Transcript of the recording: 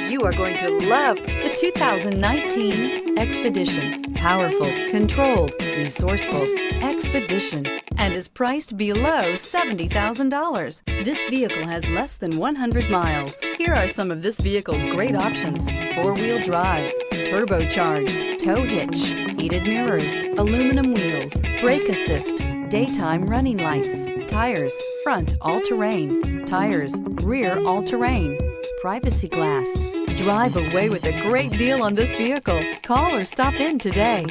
You are going to love the 2019 Expedition. Powerful, controlled, resourceful Expedition, and is priced below $70,000. This vehicle has less than 100 miles. Here are some of this vehicle's great options: four-wheel drive, turbocharged, tow hitch, heated mirrors, aluminum wheels, brake assist, daytime running lights, tires, front all-terrain, tires, rear all-terrain, privacy glass. Drive away with a great deal on this vehicle. Call or stop in today.